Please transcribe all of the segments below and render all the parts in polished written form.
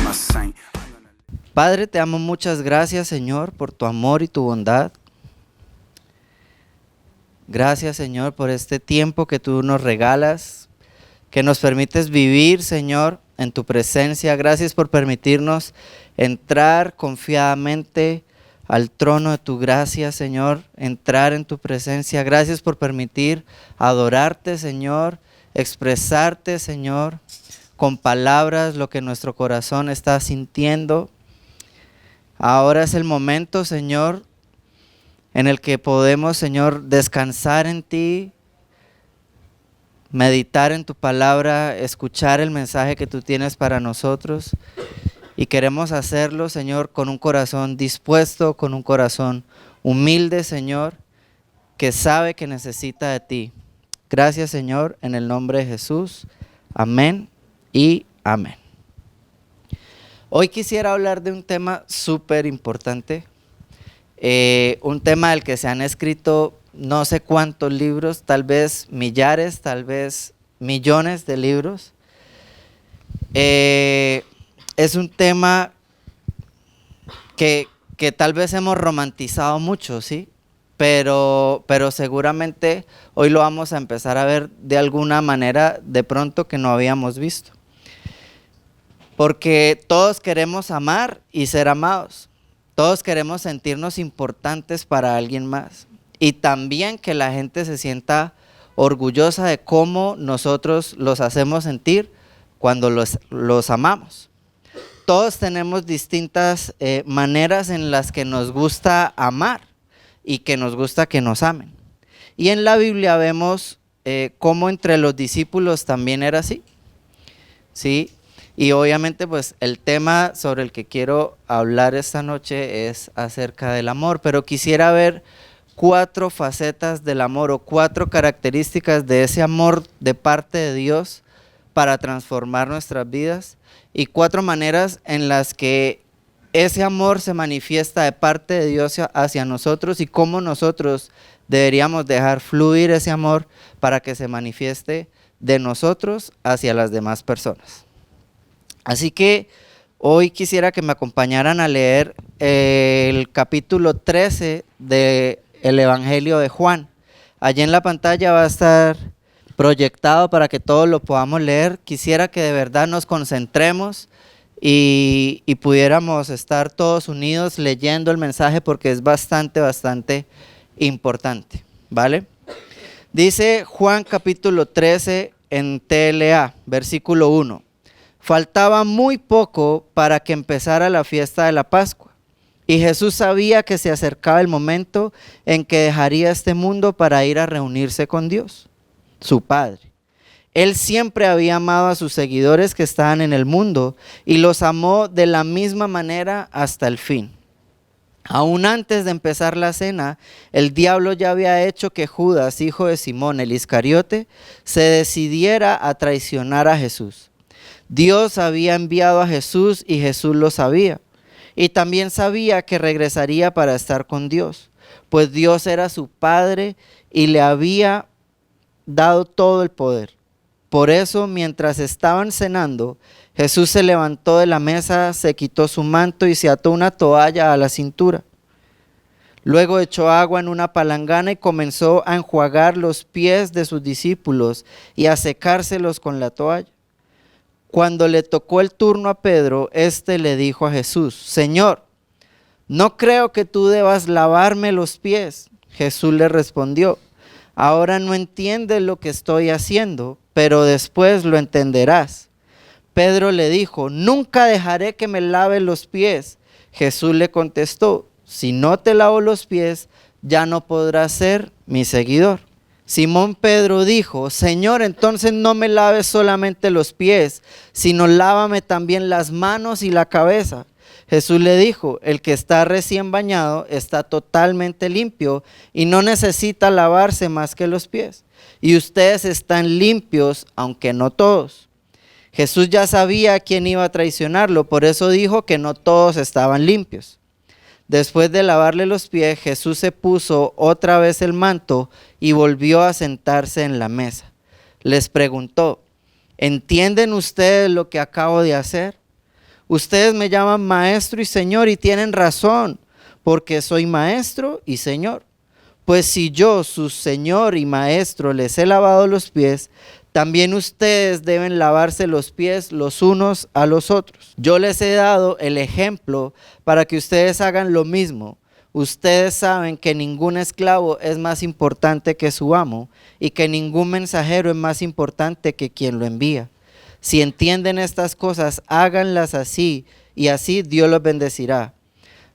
a saint. Padre, te amo, muchas gracias, Señor, por tu amor y tu bondad. Gracias, Señor, por este tiempo que tú nos regalas, que nos permites vivir, Señor, en tu presencia. Gracias por permitirnos entrar confiadamente al trono de tu gracia, Señor, entrar en tu presencia. Gracias por permitir adorarte, Señor, expresarte, Señor, con palabras lo que nuestro corazón está sintiendo. Ahora es el momento, Señor, en el que podemos, Señor, descansar en ti, meditar en tu palabra, escuchar el mensaje que tú tienes para nosotros. Y queremos hacerlo, Señor, con un corazón dispuesto, con un corazón humilde, Señor, que sabe que necesita de ti. Gracias, Señor, en el nombre de Jesús. Amén y amén. Hoy quisiera hablar de un tema súper importante, un tema del que se han escrito no sé cuántos libros, tal vez millares, tal vez millones de libros. Es un tema que tal vez hemos romantizado mucho, ¿sí? Pero seguramente hoy lo vamos a empezar a ver de alguna manera de pronto que no habíamos visto. Porque todos queremos amar y ser amados. Todos queremos sentirnos importantes para alguien más. Y también que la gente se sienta orgullosa de cómo nosotros los hacemos sentir cuando los amamos. Todos tenemos distintas maneras en las que nos gusta amar y que nos gusta que nos amen. Y en la Biblia vemos cómo entre los discípulos también era así, ¿sí? Y obviamente pues el tema sobre el que quiero hablar esta noche es acerca del amor, pero quisiera ver 4 facetas del amor o 4 características de ese amor de parte de Dios para transformar nuestras vidas y 4 maneras en las que ese amor se manifiesta de parte de Dios hacia nosotros y cómo nosotros deberíamos dejar fluir ese amor para que se manifieste de nosotros hacia las demás personas. Así que hoy quisiera que me acompañaran a leer el capítulo 13 del Evangelio de Juan. Allí en la pantalla va a estar proyectado para que todos lo podamos leer. Quisiera que de verdad nos concentremos y pudiéramos estar todos unidos leyendo el mensaje porque es bastante importante, ¿vale? Dice Juan capítulo 13 en TLA, versículo 1. Faltaba muy poco para que empezara la fiesta de la Pascua, y Jesús sabía que se acercaba el momento en que dejaría este mundo para ir a reunirse con Dios, su Padre. Él siempre había amado a sus seguidores que estaban en el mundo y los amó de la misma manera hasta el fin. Aún antes de empezar la cena, el diablo ya había hecho que Judas, hijo de Simón el Iscariote, se decidiera a traicionar a Jesús. Dios había enviado a Jesús y Jesús lo sabía. Y también sabía que regresaría para estar con Dios, pues Dios era su Padre y le había dado todo el poder. Por eso, mientras estaban cenando, Jesús se levantó de la mesa, se quitó su manto y se ató una toalla a la cintura. Luego echó agua en una palangana y comenzó a enjuagar los pies de sus discípulos y a secárselos con la toalla. Cuando le tocó el turno a Pedro, éste le dijo a Jesús: Señor, no creo que tú debas lavarme los pies. Jesús le respondió: ahora no entiendes lo que estoy haciendo, pero después lo entenderás. Pedro le dijo: nunca dejaré que me laves los pies. Jesús le contestó: si no te lavo los pies, ya no podrás ser mi seguidor. Simón Pedro dijo: Señor, entonces no me laves solamente los pies, sino lávame también las manos y la cabeza. Jesús le dijo: el que está recién bañado está totalmente limpio y no necesita lavarse más que los pies. Y ustedes están limpios, aunque no todos. Jesús ya sabía quién iba a traicionarlo, por eso dijo que no todos estaban limpios. Después de lavarle los pies, Jesús se puso otra vez el manto y volvió a sentarse en la mesa. Les preguntó: ¿entienden ustedes lo que acabo de hacer? Ustedes me llaman maestro y señor y tienen razón, porque soy maestro y señor. Pues si yo, su señor y maestro, les he lavado los pies, también ustedes deben lavarse los pies los unos a los otros. Yo les he dado el ejemplo para que ustedes hagan lo mismo. Ustedes saben que ningún esclavo es más importante que su amo y que ningún mensajero es más importante que quien lo envía. Si entienden estas cosas, háganlas así y así Dios los bendecirá.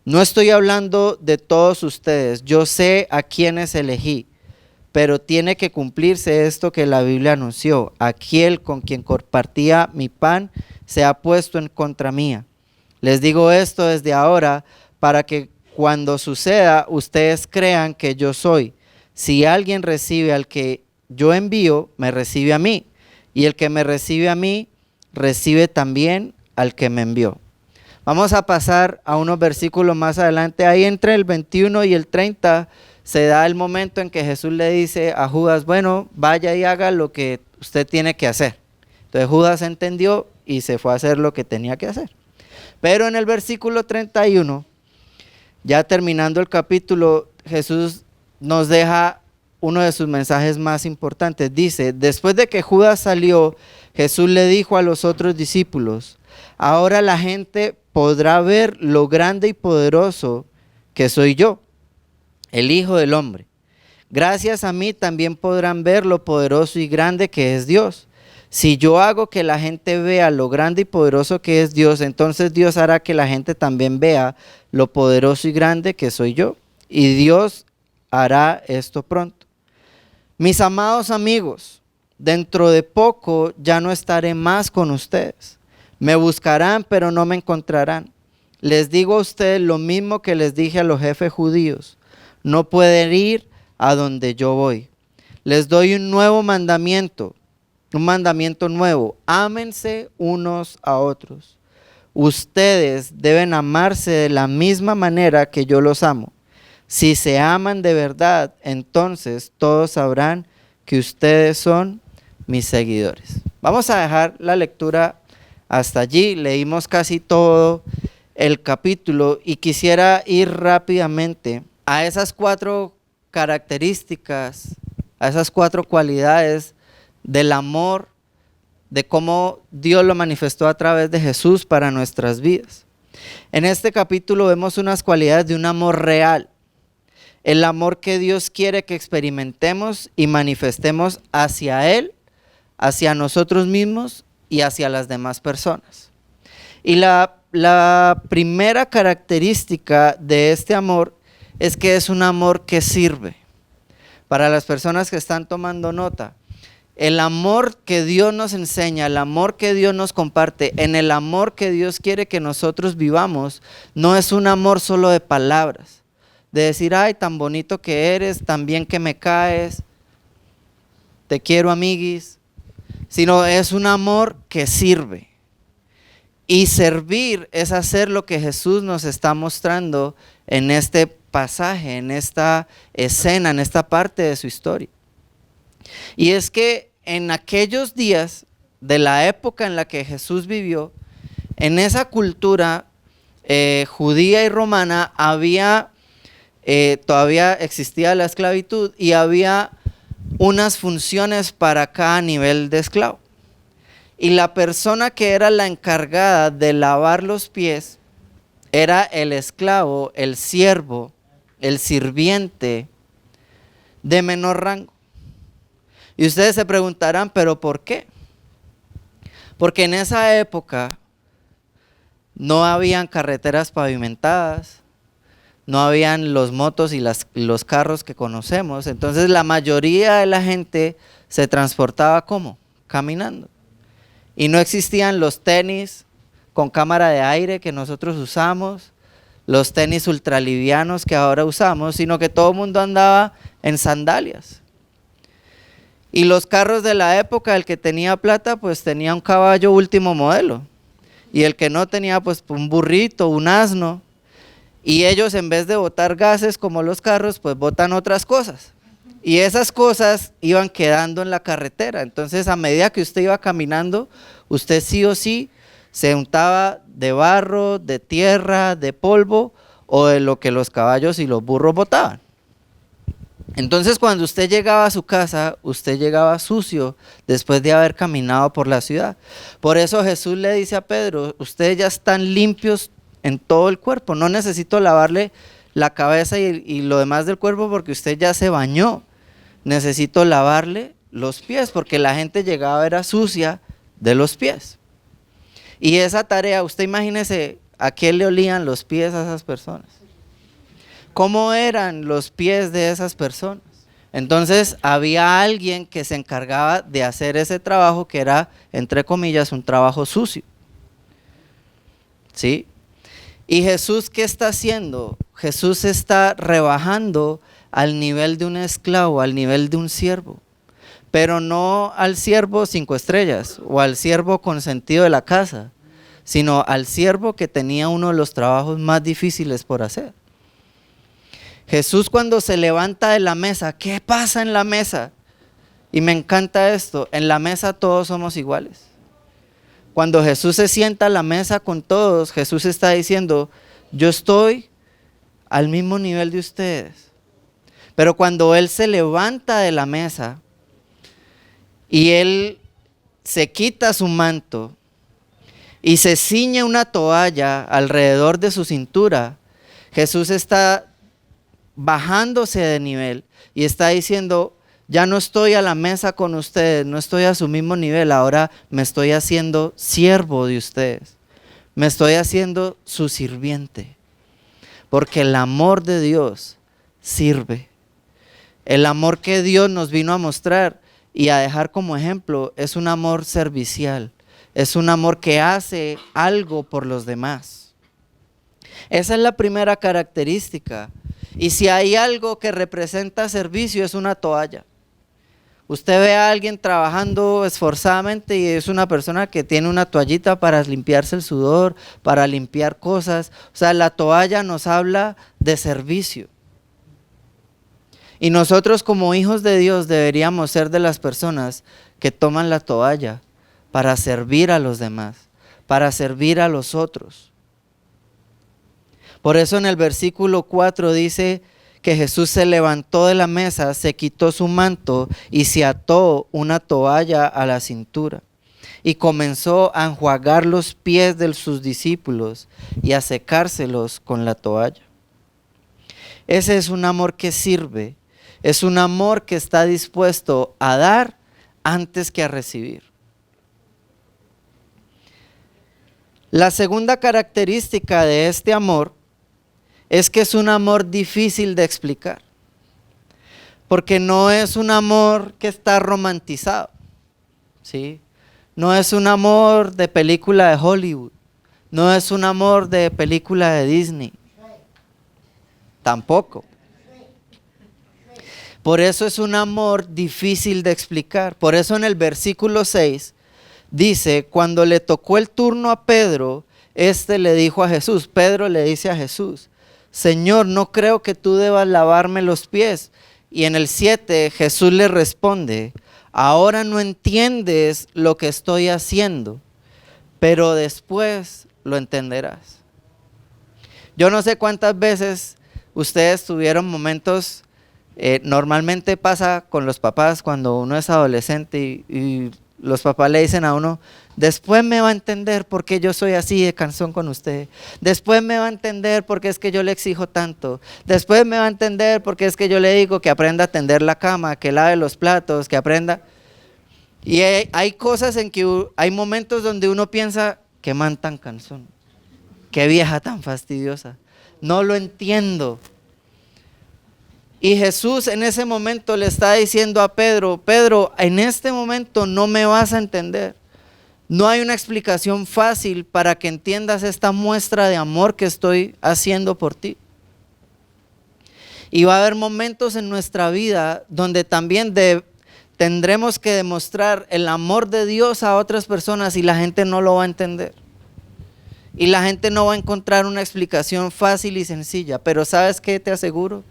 No estoy hablando de todos ustedes, yo sé a quienes elegí, pero tiene que cumplirse esto que la Biblia anunció. Aquel con quien compartía mi pan se ha puesto en contra mía. Les digo esto desde ahora para que cuando suceda ustedes crean que yo soy. Si alguien recibe al que yo envío, me recibe a mí. Y el que me recibe a mí, recibe también al que me envió. Vamos a pasar a unos versículos más adelante. Ahí entre el 21 y el 30 se da el momento en que Jesús le dice a Judas, bueno, vaya y haga lo que usted tiene que hacer. Entonces Judas entendió y se fue a hacer lo que tenía que hacer. Pero en el versículo 31, ya terminando el capítulo, Jesús nos deja uno de sus mensajes más importantes. Dice, después de que Judas salió, Jesús le dijo a los otros discípulos, ahora la gente podrá ver lo grande y poderoso que soy yo, el Hijo del Hombre. Gracias a mí también podrán ver lo poderoso y grande que es Dios. Si yo hago que la gente vea lo grande y poderoso que es Dios, entonces Dios hará que la gente también vea lo poderoso y grande que soy yo. Y Dios hará esto pronto. Mis amados amigos, dentro de poco ya no estaré más con ustedes. Me buscarán, pero no me encontrarán. Les digo a ustedes lo mismo que les dije a los jefes judíos. No pueden ir a donde yo voy. Les doy un nuevo mandamiento, un mandamiento nuevo. Ámense unos a otros. Ustedes deben amarse de la misma manera que yo los amo. Si se aman de verdad, entonces todos sabrán que ustedes son mis seguidores. Vamos a dejar la lectura hasta allí. Leímos casi todo el capítulo y quisiera ir rápidamente a esas 4 características, a esas 4 cualidades del amor, de cómo Dios lo manifestó a través de Jesús para nuestras vidas. En este capítulo vemos unas cualidades de un amor real. El amor que Dios quiere que experimentemos y manifestemos hacia Él, hacia nosotros mismos y hacia las demás personas. Y la primera característica de este amor es que es un amor que sirve. Para las personas que están tomando nota, el amor que Dios nos enseña, el amor que Dios nos comparte, en el amor que Dios quiere que nosotros vivamos, no es un amor solo de palabras. De decir, ay, tan bonito que eres, tan bien que me caes, te quiero amiguis, sino es un amor que sirve. Y servir es hacer lo que Jesús nos está mostrando en este pasaje, en esta escena, en esta parte de su historia. Y es que en aquellos días de la época en la que Jesús vivió, en esa cultura judía y romana había todavía existía la esclavitud y había unas funciones para cada nivel de esclavo. Y la persona que era la encargada de lavar los pies era el esclavo, el siervo, el sirviente de menor rango. Y ustedes se preguntarán, ¿pero por qué? Porque en esa época no habían carreteras pavimentadas, no habían los motos y los carros que conocemos. Entonces la mayoría de la gente se transportaba ¿cómo? Caminando. Y no existían los tenis con cámara de aire que nosotros usamos, los tenis ultralivianos que ahora usamos, sino que todo el mundo andaba en sandalias. Y los carros de la época, el que tenía plata, pues tenía un caballo último modelo. Y el que no tenía, pues un burrito, un asno. Y ellos, en vez de botar gases como los carros, pues botan otras cosas. Y esas cosas iban quedando en la carretera. Entonces, a medida que usted iba caminando, usted sí o sí Se untaba de barro, de tierra, de polvo o de lo que los caballos y los burros botaban. Entonces cuando usted llegaba a su casa, usted llegaba sucio después de haber caminado por la ciudad. Por eso Jesús le dice a Pedro, ustedes ya están limpios en todo el cuerpo, no necesito lavarle la cabeza y lo demás del cuerpo porque usted ya se bañó. Necesito lavarle los pies porque la gente llegaba era sucia de los pies. Y esa tarea, usted imagínese a qué le olían los pies a esas personas. ¿Cómo eran los pies de esas personas? Entonces había alguien que se encargaba de hacer ese trabajo que era, entre comillas, un trabajo sucio. ¿Sí? ¿Y Jesús qué está haciendo? Jesús está rebajando al nivel de un esclavo, al nivel de un siervo. Pero no al siervo 5 estrellas o al siervo consentido de la casa, sino al siervo que tenía uno de los trabajos más difíciles por hacer. Jesús cuando se levanta de la mesa, ¿qué pasa en la mesa? Y me encanta esto, en la mesa todos somos iguales. Cuando Jesús se sienta a la mesa con todos, Jesús está diciendo, yo estoy al mismo nivel de ustedes. Pero cuando Él se levanta de la mesa y Él se quita su manto y se ciñe una toalla alrededor de su cintura, Jesús está bajándose de nivel y está diciendo, ya no estoy a la mesa con ustedes, no estoy a su mismo nivel, ahora me estoy haciendo siervo de ustedes, me estoy haciendo su sirviente, porque el amor de Dios sirve. El amor que Dios nos vino a mostrar y a dejar como ejemplo es un amor servicial, es un amor que hace algo por los demás. Esa es la primera característica. Y si hay algo que representa servicio es una toalla. Usted ve a alguien trabajando esforzadamente y es una persona que tiene una toallita para limpiarse el sudor, para limpiar cosas. O sea, la toalla nos habla de servicio. Y nosotros como hijos de Dios deberíamos ser de las personas que toman la toalla para servir a los demás, para servir a los otros. Por eso en el versículo 4 dice que Jesús se levantó de la mesa, se quitó su manto y se ató una toalla a la cintura. Y comenzó a enjuagar los pies de sus discípulos y a secárselos con la toalla. Ese es un amor que sirve, es un amor que está dispuesto a dar antes que a recibir. La segunda característica de este amor es que es un amor difícil de explicar, porque no es un amor que está romantizado, ¿sí? No es un amor de película de Hollywood, no es un amor de película de Disney, tampoco. Por eso es un amor difícil de explicar. Por eso en el versículo 6 dice, cuando le tocó el turno a Pedro, le dijo a Jesús, Pedro le dice a Jesús, Señor, no creo que tú debas lavarme los pies. Y en el 7 Jesús le responde, ahora no entiendes lo que estoy haciendo, pero después lo entenderás. Yo no sé cuántas veces ustedes tuvieron momentos, normalmente pasa con los papás cuando uno es adolescente y los papás le dicen a uno, después me va a entender por qué yo soy así de cansón con usted. Después me va a entender por qué es que yo le exijo tanto. Después me va a entender por qué es que yo le digo que aprenda a tender la cama, que lave los platos, que aprenda. Y hay cosas en que hay momentos donde uno piensa, qué man tan cansón, qué vieja tan fastidiosa. No lo entiendo. Y Jesús en ese momento le está diciendo a Pedro, Pedro, en este momento no me vas a entender. No hay una explicación fácil para que entiendas esta muestra de amor que estoy haciendo por ti. Y va a haber momentos en nuestra vida donde también tendremos que demostrar el amor de Dios a otras personas y la gente no lo va a entender. Y la gente no va a encontrar una explicación fácil y sencilla. Pero ¿sabes qué te aseguro?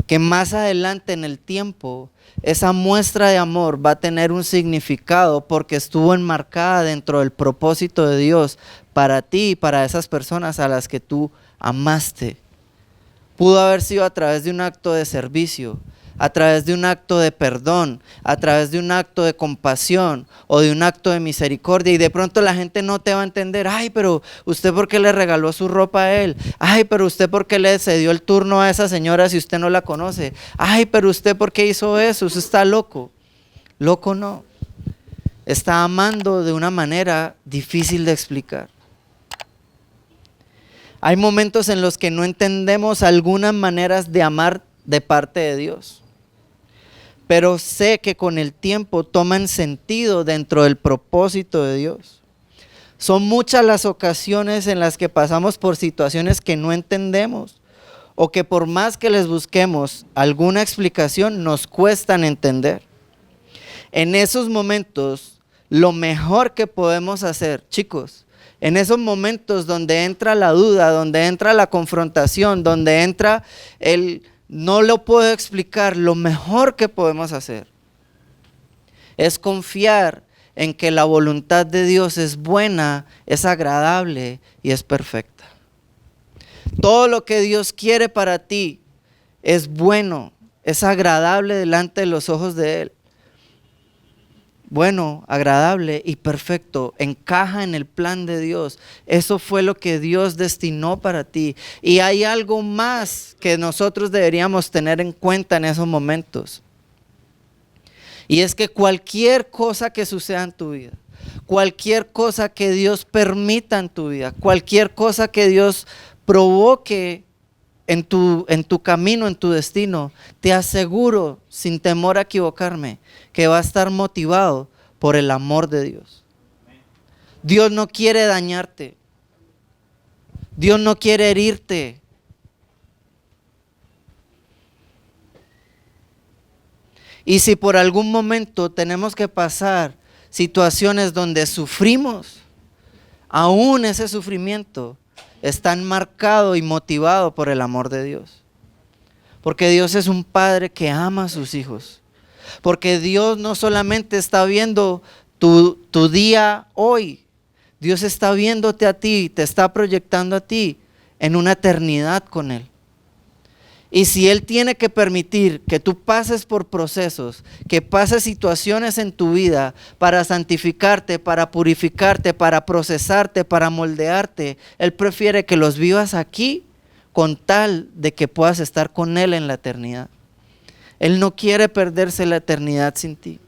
que más adelante en el tiempo esa muestra de amor va a tener un significado porque estuvo enmarcada dentro del propósito de Dios para ti y para esas personas a las que tú amaste. Pudo haber sido a través de un acto de servicio, a través de un acto de perdón, a través de un acto de compasión o de un acto de misericordia, y de pronto la gente no te va a entender. Ay, pero usted ¿por qué le regaló su ropa a él? Ay, pero usted ¿por qué le cedió el turno a esa señora si usted no la conoce? Ay, pero usted ¿por qué hizo eso? Usted está loco. Loco no. Está amando de una manera difícil de explicar. Hay momentos en los que no entendemos algunas maneras de amar de parte de Dios, pero sé que con el tiempo toman sentido dentro del propósito de Dios. Son muchas las ocasiones en las que pasamos por situaciones que no entendemos o que por más que les busquemos alguna explicación nos cuestan entender. En esos momentos, lo mejor que podemos hacer, chicos, en esos momentos donde entra la duda, donde entra la confrontación, donde entra el no lo puedo explicar, lo mejor que podemos hacer es confiar en que la voluntad de Dios es buena, es agradable y es perfecta. Todo lo que Dios quiere para ti es bueno, es agradable delante de los ojos de Él. Bueno, agradable y perfecto, encaja en el plan de Dios. Eso fue lo que Dios destinó para ti. Y hay algo más que nosotros deberíamos tener en cuenta en esos momentos. Y es que cualquier cosa que suceda en tu vida, cualquier cosa que Dios permita en tu vida, cualquier cosa que Dios provoque en tu camino, en tu destino, te aseguro, sin temor a equivocarme, que va a estar motivado por el amor de Dios. Dios no quiere dañarte. Dios no quiere herirte. Y si por algún momento tenemos que pasar situaciones donde sufrimos, aún ese sufrimiento está enmarcado y motivado por el amor de Dios. Porque Dios es un padre que ama a sus hijos. Porque Dios no solamente está viendo tu día hoy, Dios está viéndote a ti, te está proyectando a ti en una eternidad con Él. Y si Él tiene que permitir que tú pases por procesos, que pases situaciones en tu vida para santificarte, para purificarte, para procesarte, para moldearte, Él prefiere que los vivas aquí con tal de que puedas estar con Él en la eternidad. Él no quiere perderse la eternidad sin ti.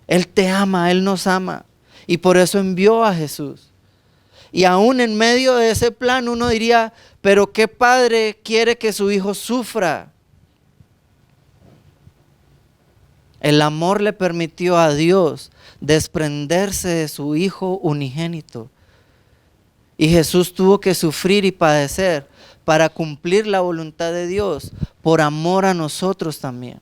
Él te ama, Él nos ama. Y por eso envió a Jesús. Y aún en medio de ese plan uno diría, pero ¿qué padre quiere que su hijo sufra? El amor le permitió a Dios desprenderse de su hijo unigénito. Y Jesús tuvo que sufrir y padecer para cumplir la voluntad de Dios por amor a nosotros también.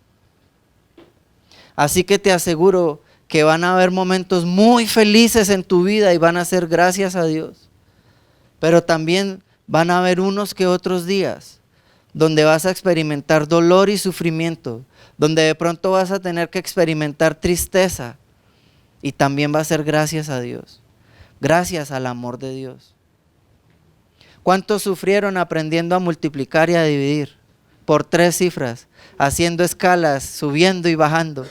Así que te aseguro que van a haber momentos muy felices en tu vida y van a ser gracias a Dios. Pero también van a haber unos que otros días donde vas a experimentar dolor y sufrimiento, donde de pronto vas a tener que experimentar tristeza y también va a ser gracias a Dios, gracias al amor de Dios. ¿Cuántos sufrieron aprendiendo a multiplicar y a dividir por 3 cifras, haciendo escalas, subiendo y bajando?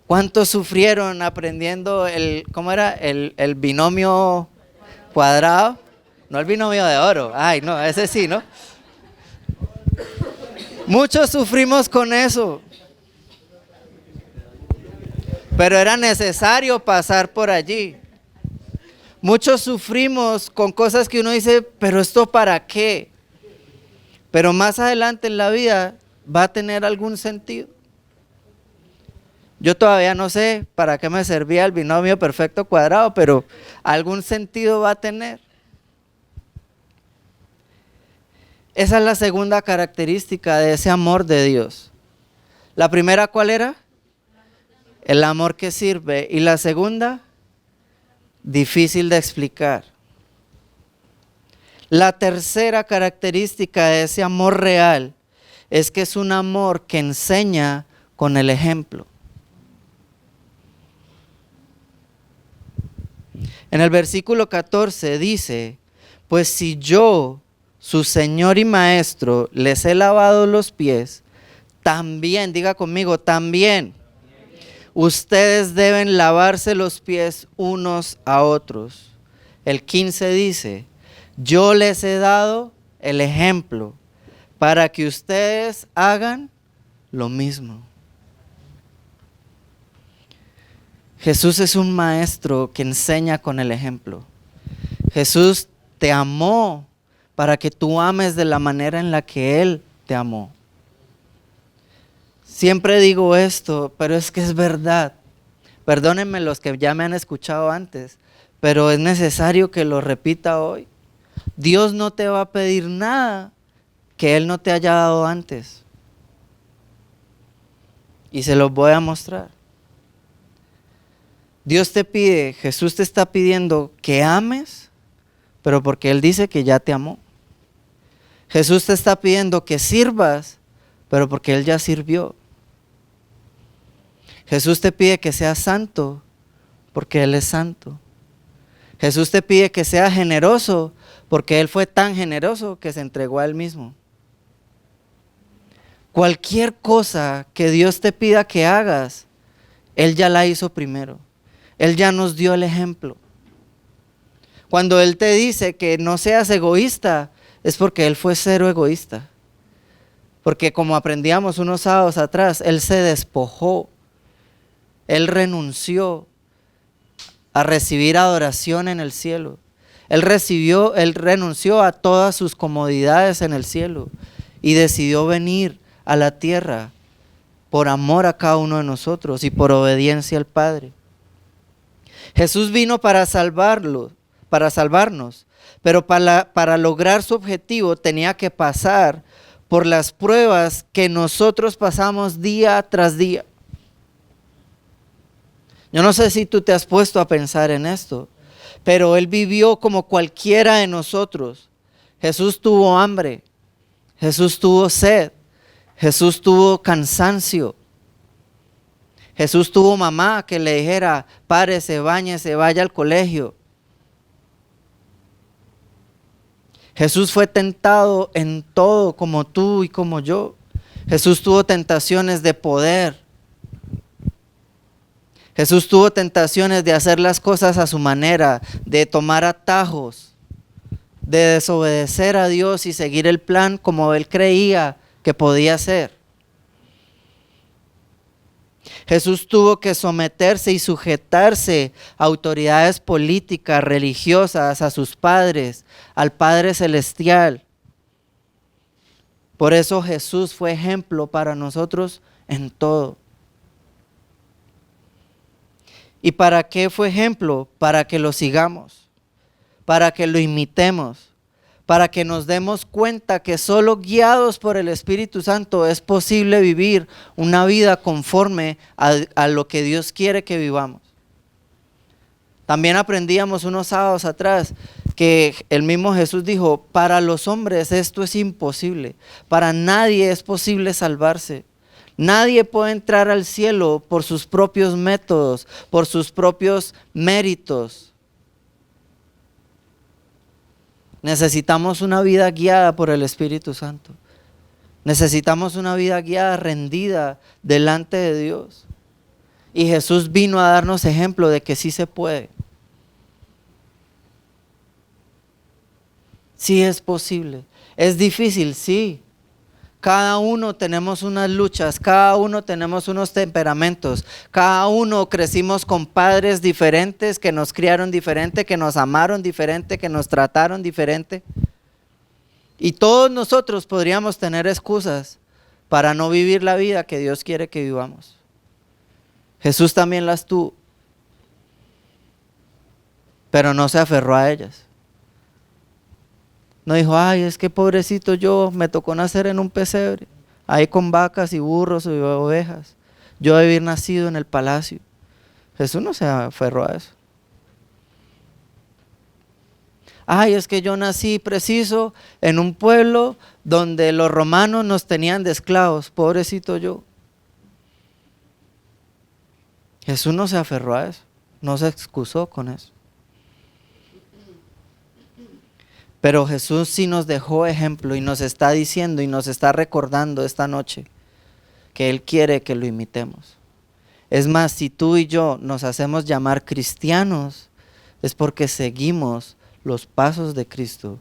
¿Cuántos sufrieron aprendiendo el binomio cuadrado? No el binomio de oro. Ay, no, ese sí, ¿no? Muchos sufrimos con eso. Pero era necesario pasar por allí. Muchos sufrimos con cosas que uno dice, pero ¿esto para qué? Pero más adelante en la vida va a tener algún sentido. Yo todavía no sé para qué me servía el binomio perfecto cuadrado, pero algún sentido va a tener. Esa es la segunda característica de ese amor de Dios. La primera, ¿cuál era? El amor que sirve. Y la segunda, difícil de explicar. La tercera característica de ese amor real es que es un amor que enseña con el ejemplo. En el versículo 14 dice, pues si yo, su Señor y Maestro, les he lavado los pies, también, diga conmigo, también, ustedes deben lavarse los pies unos a otros. El 15 dice, yo les he dado el ejemplo para que ustedes hagan lo mismo. Jesús es un maestro que enseña con el ejemplo. Jesús te amó para que tú ames de la manera en la que Él te amó. Siempre digo esto, pero es que es verdad. Perdónenme los que ya me han escuchado antes, pero es necesario que lo repita hoy. Dios no te va a pedir nada que Él no te haya dado antes. Y se los voy a mostrar. Dios te pide, Jesús te está pidiendo que ames, pero porque Él dice que ya te amó. Jesús te está pidiendo que sirvas, pero porque Él ya sirvió. Jesús te pide que seas santo, porque Él es santo. Jesús te pide que seas generoso, porque Él fue tan generoso que se entregó a Él mismo. Cualquier cosa que Dios te pida que hagas, Él ya la hizo primero. Él ya nos dio el ejemplo. Cuando Él te dice que no seas egoísta, es porque Él fue cero egoísta. Porque como aprendíamos unos sábados atrás, Él se despojó. Él renunció a recibir adoración en el cielo. Él renunció a todas sus comodidades en el cielo y decidió venir a la tierra por amor a cada uno de nosotros y por obediencia al Padre. Jesús vino para salvarnos, pero para lograr su objetivo tenía que pasar por las pruebas que nosotros pasamos día tras día. Yo no sé si tú te has puesto a pensar en esto, pero Él vivió como cualquiera de nosotros. Jesús tuvo hambre, Jesús tuvo sed, Jesús tuvo cansancio. Jesús tuvo mamá que le dijera, párese, báñese, vaya al colegio. Jesús fue tentado en todo como tú y como yo. Jesús tuvo tentaciones de poder. Jesús tuvo tentaciones de hacer las cosas a su manera, de tomar atajos, de desobedecer a Dios y seguir el plan como Él creía que podía ser. Jesús tuvo que someterse y sujetarse a autoridades políticas, religiosas, a sus padres, al Padre Celestial. Por eso Jesús fue ejemplo para nosotros en todo. ¿Y para qué fue ejemplo? Para que lo sigamos, para que lo imitemos, para que nos demos cuenta que solo guiados por el Espíritu Santo es posible vivir una vida conforme a lo que Dios quiere que vivamos. También aprendíamos unos sábados atrás que el mismo Jesús dijo, para los hombres esto es imposible, para nadie es posible salvarse. Nadie puede entrar al cielo por sus propios métodos, por sus propios méritos. Necesitamos una vida guiada por el Espíritu Santo. Necesitamos una vida guiada, rendida delante de Dios. Y Jesús vino a darnos ejemplo de que sí se puede. Sí es posible. Es difícil, sí. Cada uno tenemos unas luchas, cada uno tenemos unos temperamentos, cada uno crecimos con padres diferentes que nos criaron diferente, que nos amaron diferente, que nos trataron diferente. Y todos nosotros podríamos tener excusas para no vivir la vida que Dios quiere que vivamos. Jesús también las tuvo, pero no se aferró a ellas. No dijo, ay, es que pobrecito yo, me tocó nacer en un pesebre, ahí con vacas y burros y ovejas. Yo debí haber nacido en el palacio. Jesús no se aferró a eso. Ay, es que yo nací preciso en un pueblo donde los romanos nos tenían de esclavos, pobrecito yo. Jesús no se aferró a eso, no se excusó con eso. Pero Jesús sí nos dejó ejemplo y nos está diciendo y nos está recordando esta noche que Él quiere que lo imitemos. Es más, si tú y yo nos hacemos llamar cristianos, es porque seguimos los pasos de Cristo,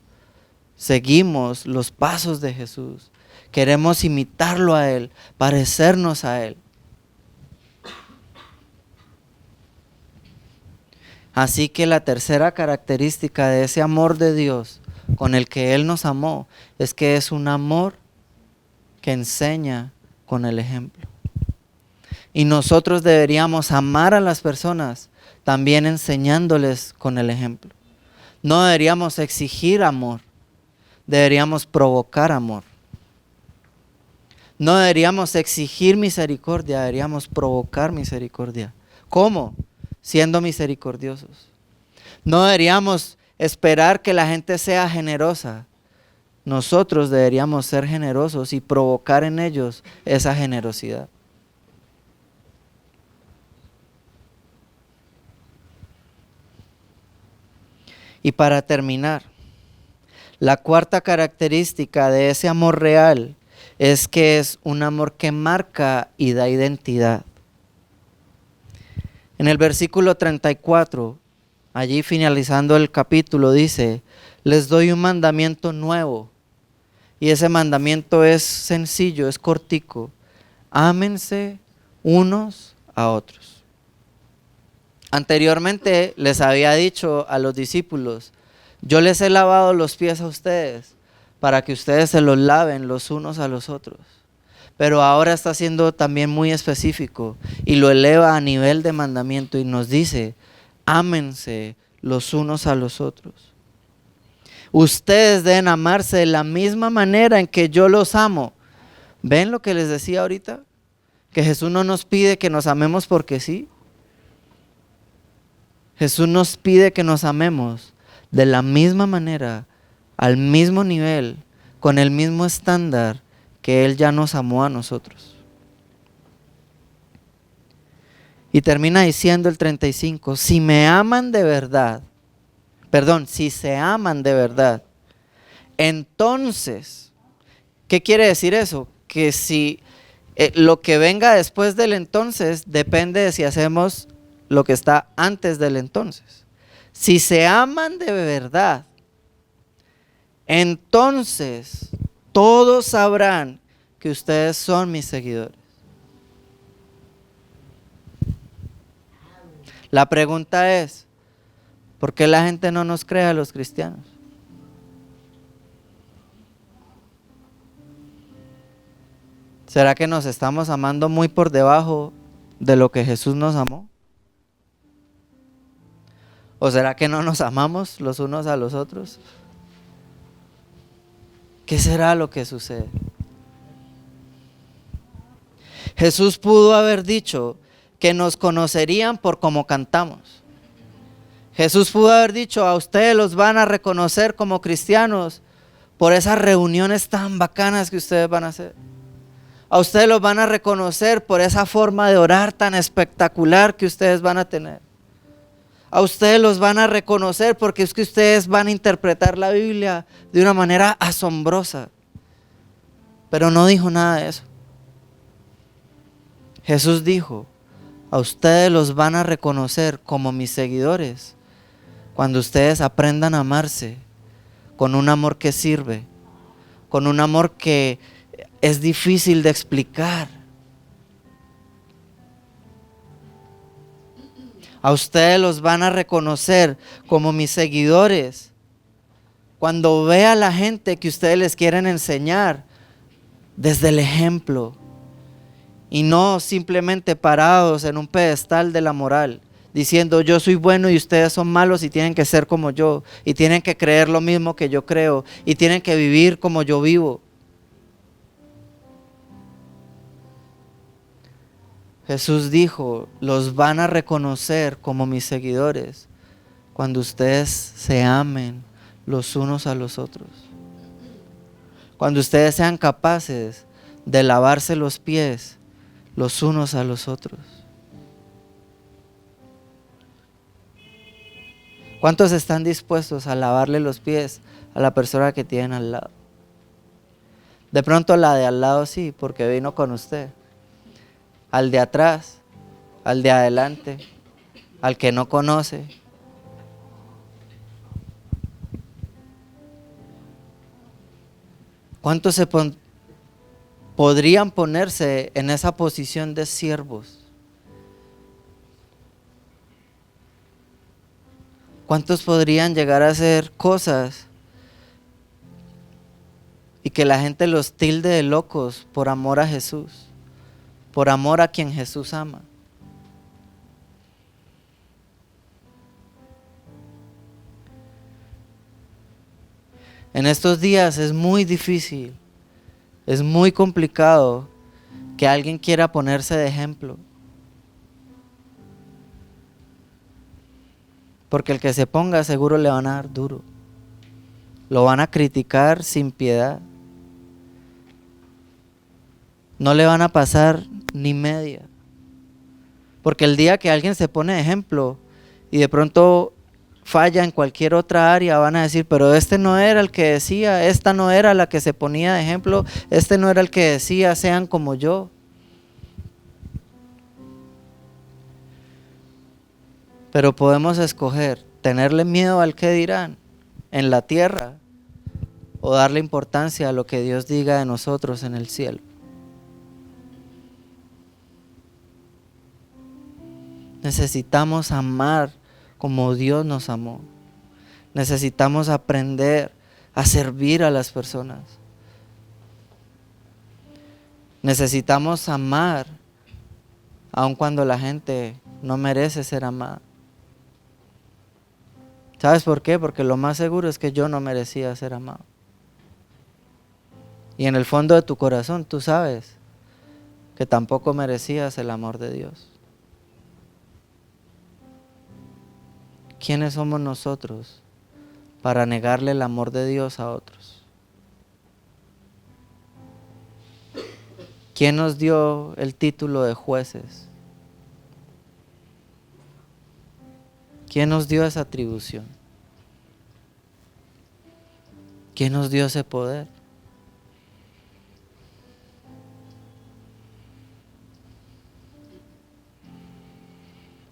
seguimos los pasos de Jesús, queremos imitarlo a Él, parecernos a Él. Así que la tercera característica de ese amor de Dios con el que Él nos amó es que es un amor que enseña con el ejemplo. Y nosotros deberíamos amar a las personas también enseñándoles con el ejemplo. No deberíamos exigir amor, deberíamos provocar amor. No deberíamos exigir misericordia, deberíamos provocar misericordia. ¿Cómo? Siendo misericordiosos. No deberíamos esperar que la gente sea generosa. Nosotros deberíamos ser generosos y provocar en ellos esa generosidad. Y para terminar, la cuarta característica de ese amor real es que es un amor que marca y da identidad. En el versículo 34, allí finalizando el capítulo, dice: les doy un mandamiento nuevo. Y ese mandamiento es sencillo, es cortico. Ámense unos a otros. Anteriormente les había dicho a los discípulos: yo les he lavado los pies a ustedes para que ustedes se los laven los unos a los otros. Pero ahora está siendo también muy específico y lo eleva a nivel de mandamiento y nos dice: ámense los unos a los otros. Ustedes deben amarse de la misma manera en que yo los amo. ¿Ven lo que les decía ahorita? Que Jesús no nos pide que nos amemos porque sí. Jesús nos pide que nos amemos de la misma manera, al mismo nivel, con el mismo estándar que Él ya nos amó a nosotros. Y termina diciendo el 35, si se aman de verdad, entonces, ¿qué quiere decir eso? Que si lo que venga después del entonces depende de si hacemos lo que está antes del entonces. Si se aman de verdad, entonces todos sabrán que ustedes son mis seguidores. La pregunta es, ¿por qué la gente no nos cree a los cristianos? ¿Será que nos estamos amando muy por debajo de lo que Jesús nos amó? ¿O será que no nos amamos los unos a los otros? ¿Qué será lo que sucede? Jesús pudo haber dicho que nos conocerían por cómo cantamos. Jesús pudo haber dicho: a ustedes los van a reconocer como cristianos por esas reuniones tan bacanas que ustedes van a hacer. A ustedes los van a reconocer por esa forma de orar tan espectacular que ustedes van a tener. A ustedes los van a reconocer porque es que ustedes van a interpretar la Biblia de una manera asombrosa. Pero no dijo nada de eso. Jesús dijo: a ustedes los van a reconocer como mis seguidores cuando ustedes aprendan a amarse con un amor que sirve, con un amor que es difícil de explicar. A ustedes los van a reconocer como mis seguidores cuando vea a la gente que ustedes les quieren enseñar desde el ejemplo y no simplemente parados en un pedestal de la moral diciendo: yo soy bueno y ustedes son malos y tienen que ser como yo y tienen que creer lo mismo que yo creo y tienen que vivir como yo vivo. Jesús dijo: los van a reconocer como mis seguidores cuando ustedes se amen los unos a los otros. Cuando ustedes sean capaces de lavarse los pies los unos a los otros. ¿Cuántos están dispuestos a lavarle los pies a la persona que tienen al lado? De pronto la de al lado sí, porque vino con usted. Al de atrás, al de adelante, al que no conoce. ¿Cuántos podrían ponerse en esa posición de siervos? ¿Cuántos podrían llegar a hacer cosas y que la gente los tilde de locos por amor a Jesús, por amor a quien Jesús ama? En estos días es muy difícil, es muy complicado que alguien quiera ponerse de ejemplo. Porque el que se ponga seguro le van a dar duro. Lo van a criticar sin piedad. No le van a pasar ni media. Porque el día que alguien se pone de ejemplo y de pronto falla en cualquier otra área, van a decir, pero este no era el que decía, esta no era la que se ponía de ejemplo, este no era el que decía, sean como yo. Pero podemos escoger tenerle miedo al que dirán en la tierra o darle importancia a lo que Dios diga de nosotros en el cielo. Necesitamos amar como Dios nos amó. Necesitamos aprender a servir a las personas. Necesitamos amar aun cuando la gente no merece ser amada. ¿Sabes por qué? Porque lo más seguro es que yo no merecía ser amado. Y en el fondo de tu corazón tú sabes que tampoco merecías el amor de Dios. ¿Quiénes somos nosotros para negarle el amor de Dios a otros? ¿Quién nos dio el título de jueces? ¿Quién nos dio esa atribución? ¿Quién nos dio ese poder?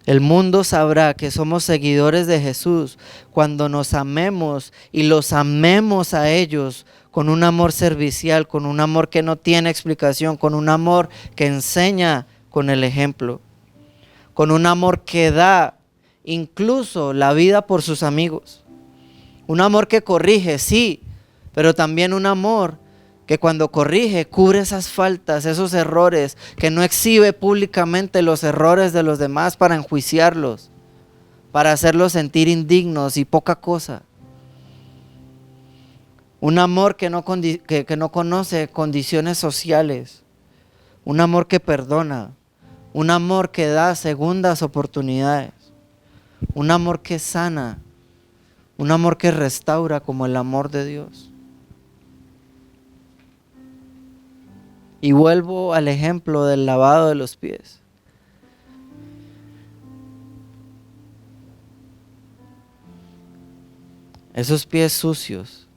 El mundo sabrá que somos seguidores de Jesús cuando nos amemos y los amemos a ellos con un amor servicial, con un amor que no tiene explicación, con un amor que enseña con el ejemplo, con un amor que da incluso la vida por sus amigos. Un amor que corrige, sí, pero también un amor que cuando corrige cubre esas faltas, esos errores, que no exhibe públicamente los errores de los demás para enjuiciarlos, para hacerlos sentir indignos y poca cosa. Un amor que no conoce condiciones sociales, un amor que perdona, un amor que da segundas oportunidades, un amor que sana, un amor que restaura como el amor de Dios. Y vuelvo al ejemplo del lavado de los pies. Esos pies sucios,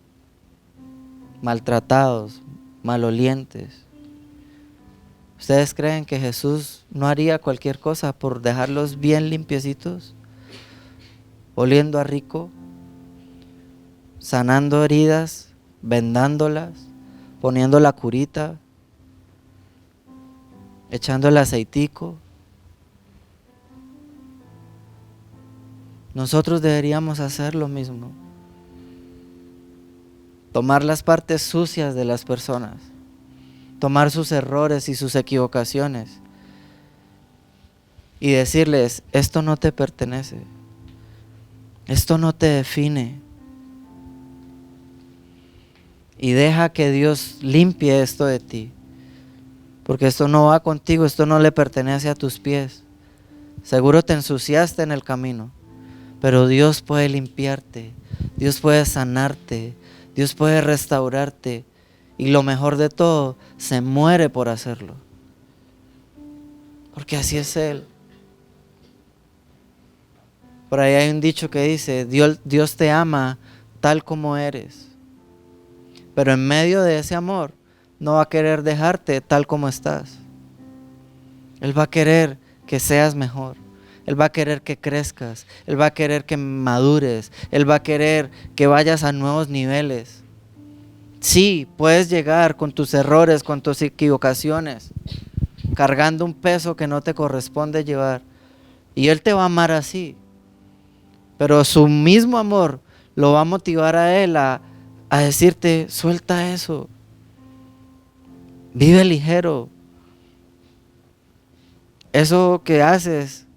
maltratados, malolientes. ¿Ustedes creen que Jesús no haría cualquier cosa por dejarlos bien limpiecitos? Oliendo a rico, sanando heridas, vendándolas, poniendo la curita, echando el aceitico. Nosotros deberíamos hacer lo mismo. Tomar las partes sucias de las personas, tomar sus errores y sus equivocaciones y decirles, esto no te pertenece, esto no te define. Y deja que Dios limpie esto de ti. Porque esto no va contigo, esto no le pertenece a tus pies. Seguro te ensuciaste en el camino, pero Dios puede limpiarte, Dios puede sanarte, Dios puede restaurarte y lo mejor de todo, se muere por hacerlo. Porque así es Él. Por ahí hay un dicho que dice, Dios te ama tal como eres. Pero en medio de ese amor, no va a querer dejarte tal como estás. Él va a querer que seas mejor. Él va a querer que crezcas. Él va a querer que madures. Él va a querer que vayas a nuevos niveles. Sí, puedes llegar con tus errores, con tus equivocaciones, cargando un peso que no te corresponde llevar. Y Él te va a amar así. Pero su mismo amor lo va a motivar a Él a decirte, suelta eso. Vive ligero. Eso que haces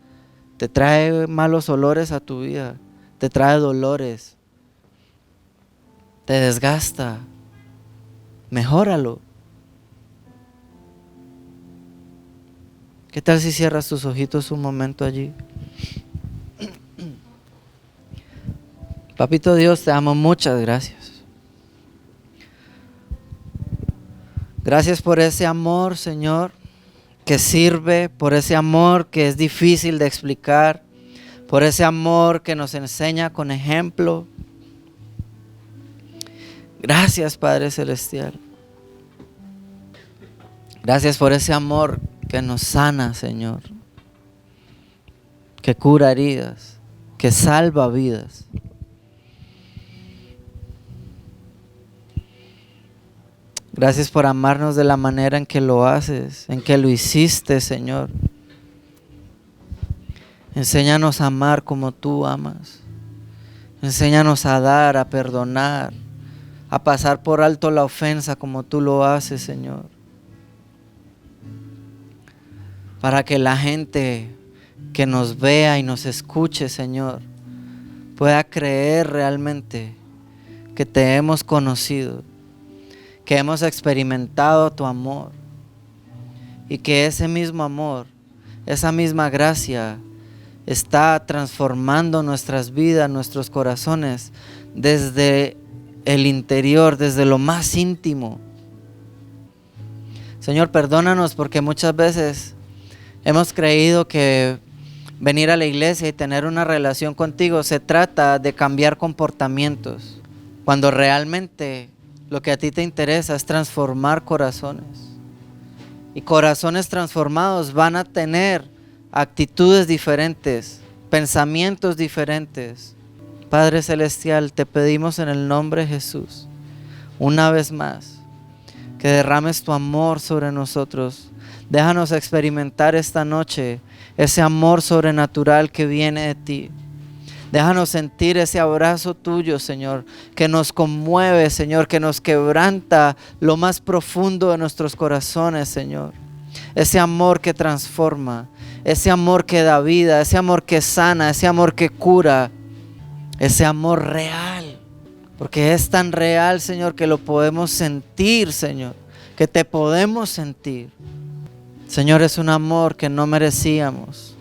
te trae malos olores a tu vida, te trae dolores, te desgasta. Mejóralo. ¿Qué tal si cierras tus ojitos un momento allí? Papito Dios, te amo, muchas gracias. Gracias por ese amor, Señor, que sirve, por ese amor que es difícil de explicar, por ese amor que nos enseña con ejemplo. Gracias, Padre Celestial. Gracias por ese amor que nos sana, Señor, que cura heridas, que salva vidas. Gracias por amarnos de la manera en que lo haces, en que lo hiciste, Señor. Enséñanos a amar como tú amas. Enséñanos a dar, a perdonar, a pasar por alto la ofensa como tú lo haces, Señor. Para que la gente que nos vea y nos escuche, Señor, pueda creer realmente que te hemos conocido, que hemos experimentado tu amor y que ese mismo amor, esa misma gracia está transformando nuestras vidas, nuestros corazones desde el interior, desde lo más íntimo. Señor, perdónanos porque muchas veces hemos creído que venir a la iglesia y tener una relación contigo se trata de cambiar comportamientos, cuando realmente lo que a ti te interesa es transformar corazones. Y corazones transformados van a tener actitudes diferentes, pensamientos diferentes. Padre Celestial, te pedimos en el nombre de Jesús, una vez más, que derrames tu amor sobre nosotros. Déjanos experimentar esta noche ese amor sobrenatural que viene de ti. Déjanos sentir ese abrazo tuyo, Señor, que nos conmueve, Señor, que nos quebranta lo más profundo de nuestros corazones, Señor. Ese amor que transforma, ese amor que da vida, ese amor que sana, ese amor que cura, ese amor real. Porque es tan real, Señor, que lo podemos sentir, Señor, que te podemos sentir. Señor, es un amor que no merecíamos.